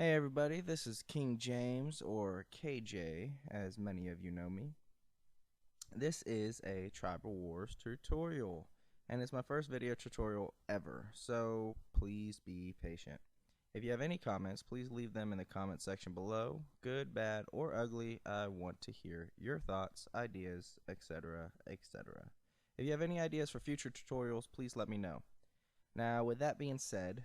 Hey everybody, this is King James, or KJ, as many of you know me. This is a Tribal Wars tutorial, and it's my first video tutorial ever, so please be patient. If you have any comments, please leave them in the comment section below. Good, bad, or ugly, I want to hear your thoughts, ideas, etc., etc. If you have any ideas for future tutorials, please let me know. Now, with that being said,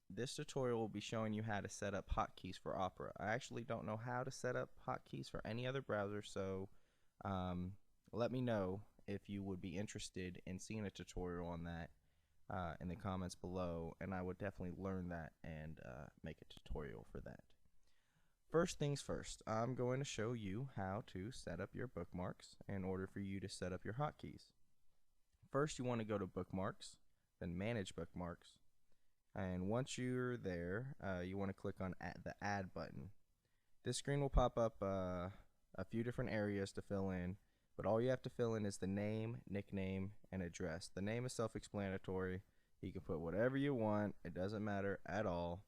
this tutorial will be showing you how to set up hotkeys for Opera. I actually don't know how to set up hotkeys for any other browser, so let me know if you would be interested in seeing a tutorial on that in the comments below, and I would definitely learn that and make a tutorial for that. First things first, I'm going to show you how to set up your bookmarks in order for you to set up your hotkeys. First, you want to go to Bookmarks, then Manage Bookmarks. And once you're there, you want to click on the Add button. This screen will pop up a few different areas to fill in, but all you have to fill in is the name, nickname, and address. The name is self-explanatory. You can put whatever you want. It doesn't matter at all.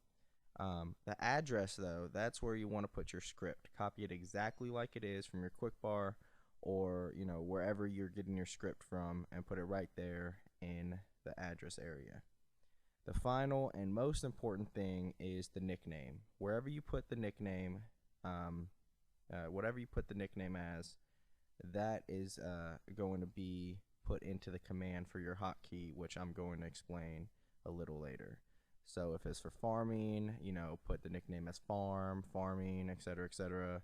The address, though, that's where you want to put your script. Copy it exactly like it is from your quick bar or wherever you're getting your script from, and put it right there in the address area. The final and most important thing is the nickname. Wherever you put the nickname, whatever you put the nickname as, that is going to be put into the command for your hotkey, which I'm going to explain a little later. So if it's for farming, put the nickname as farming, etc., etc.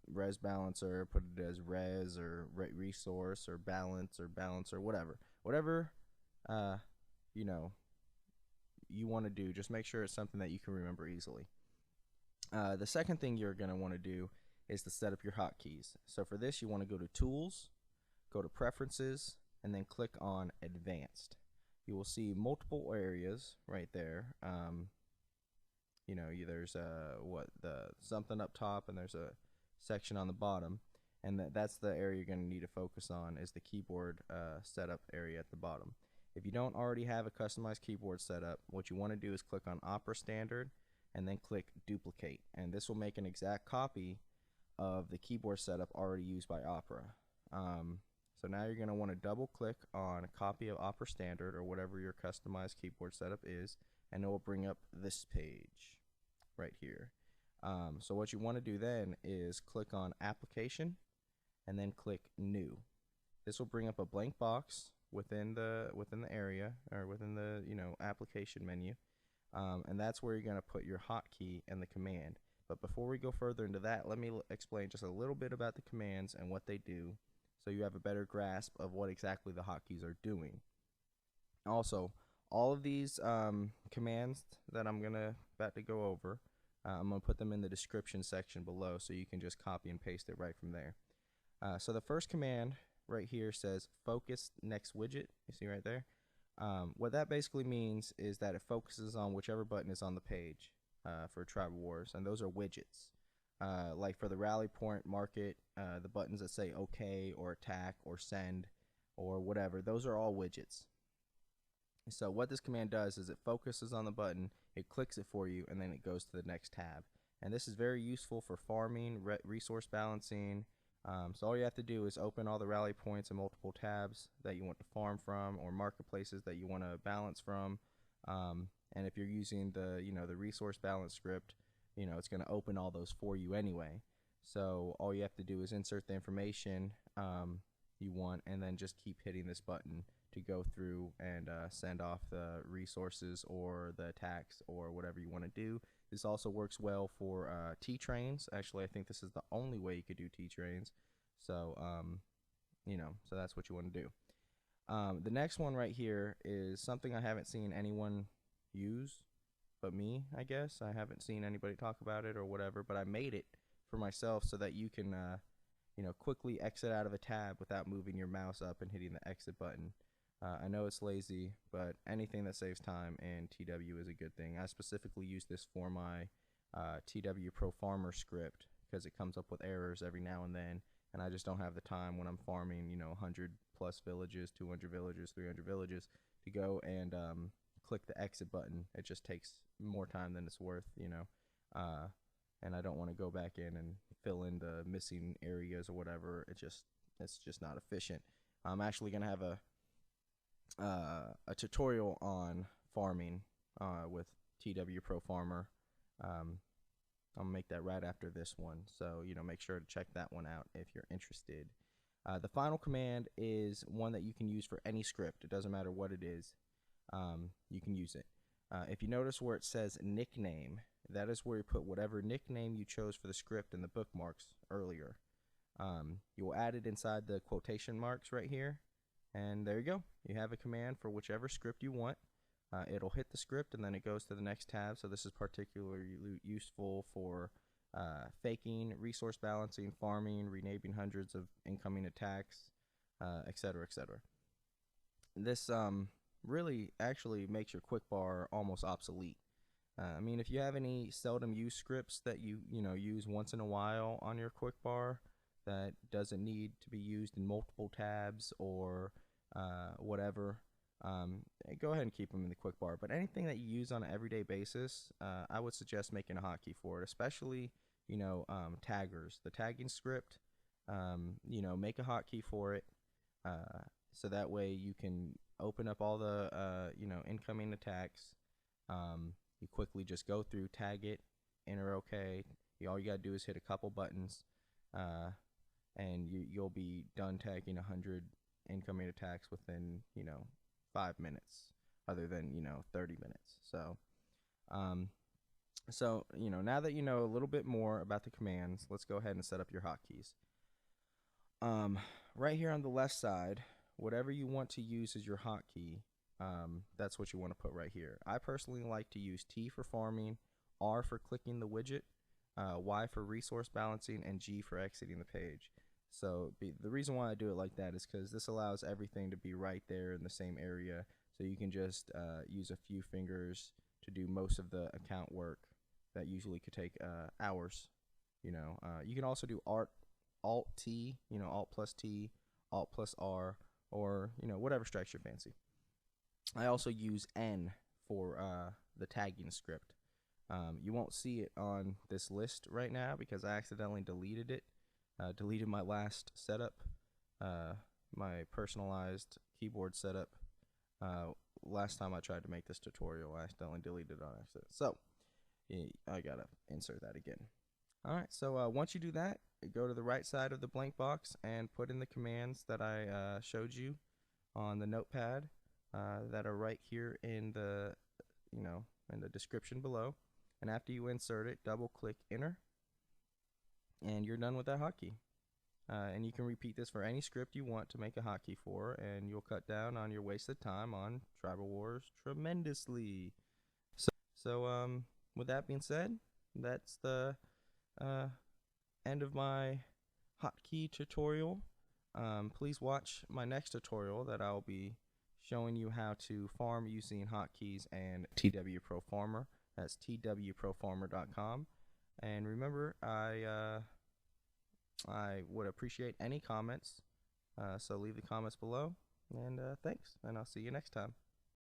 Res balancer, put it as res or resource or balancer, whatever you want to do. Just make sure it's something that you can remember easily. The second thing you're going to want to do is to set up your hotkeys. So for this, you want to go to Tools, go to Preferences, and then click on Advanced. You will see multiple areas right there. There's something up top, and there's a section on the bottom, and that's the area you're going to need to focus on, is the keyboard setup area at the bottom. If you don't already have a customized keyboard setup, what you want to do is click on Opera Standard and then click Duplicate, and this will make an exact copy of the keyboard setup already used by Opera. So now you're going to want to double click on a copy of Opera Standard or whatever your customized keyboard setup is, and it will bring up this page right here. So what you want to do then is click on Application and then click New. This will bring up a blank box within the area, or within the application menu, and that's where you're going to put your hotkey and the command. But before we go further into that, let me explain just a little bit about the commands and what they do, so you have a better grasp of what exactly the hotkeys are doing. Also, all of these commands that I'm about to go over, I'm going to put them in the description section below, so you can just copy and paste it right from there. So the first command right here says focus next widget. You see right there? What that basically means is that it focuses on whichever button is on the page for Tribal Wars, and those are widgets. Like for the rally point, market, the buttons that say OK or attack or send or whatever, those are all widgets. So what this command does is it focuses on the button, it clicks it for you, and then it goes to the next tab. And this is very useful for farming, resource balancing. So all you have to do is open all the rally points and multiple tabs that you want to farm from, or marketplaces that you want to balance from. And if you're using the the resource balance script, it's going to open all those for you anyway. So all you have to do is insert the information you want, and then just keep hitting this button to go through and send off the resources or the attacks or whatever you want to do. This also works well for T-trains. Actually, I think this is the only way you could do T-trains. So, so that's what you want to do. The next one right here is something I haven't seen anyone use but me, I guess. I haven't seen anybody talk about it or whatever, but I made it for myself so that you can, quickly exit out of a tab without moving your mouse up and hitting the exit button. I know it's lazy, but anything that saves time in TW is a good thing. I specifically use this for my TW Pro Farmer script because it comes up with errors every now and then, and I just don't have the time when I'm farming, 100 plus villages, 200 villages, 300 villages, to go and click the exit button. It just takes more time than it's worth, and I don't want to go back in and fill in the missing areas or whatever. It's just not efficient. I'm actually gonna have a tutorial on farming with TW Pro Farmer. I'll make that right after this one, so make sure to check that one out if you're interested. The final command is one that you can use for any script. It doesn't matter what it is. You can use it. If you notice where it says nickname, that is where you put whatever nickname you chose for the script in the bookmarks earlier. You will add it inside the quotation marks right here, and there you go. You have a command for whichever script you want. It'll hit the script and then it goes to the next tab. So this is particularly useful for faking, resource balancing, farming, renaming hundreds of incoming attacks, etc., etc. This really actually makes your quick bar almost obsolete. I mean, if you have any seldom used scripts that you use once in a while on your quick bar that doesn't need to be used in multiple tabs or whatever, go ahead and keep them in the quick bar. But anything that you use on an everyday basis, I would suggest making a hotkey for it, especially taggers, the tagging script. Make a hotkey for it, so that way you can open up all the incoming attacks. You quickly just go through, tag it, enter OK. All you gotta do is hit a couple buttons, and you'll be done tagging 100 incoming attacks within 5 minutes, other than 30 minutes. So now that you know a little bit more about the commands, let's go ahead and set up your hotkeys. Right here on the left side, whatever you want to use as your hotkey, that's what you want to put right here. I personally like to use T for farming, R for clicking the widget, Y for resource balancing, and G for exiting the page. So the reason why I do it like that is because this allows everything to be right there in the same area, so you can just use a few fingers to do most of the account work that usually could take hours. You can also do Alt T, Alt plus T, Alt plus R, or whatever strikes your fancy. I also use N for the tagging script. You won't see it on this list right now because I accidentally deleted it. Deleted my last setup, my personalized keyboard setup. Last time I tried to make this tutorial, I accidentally deleted it on accident. So I gotta insert that again. Alright, so once you do that, go to the right side of the blank box and put in the commands that I showed you on the notepad that are right here in the in the description below. And after you insert it, double click enter, and you're done with that hotkey. And you can repeat this for any script you want to make a hotkey for, and you'll cut down on your wasted time on Tribal Wars tremendously. So with that being said, that's the end of my hotkey tutorial. Please watch my next tutorial that I'll be showing you how to farm using hotkeys and TW Pro Farmer. That's twprofarmer.com. And remember, I would appreciate any comments, so leave the comments below, and thanks, and I'll see you next time.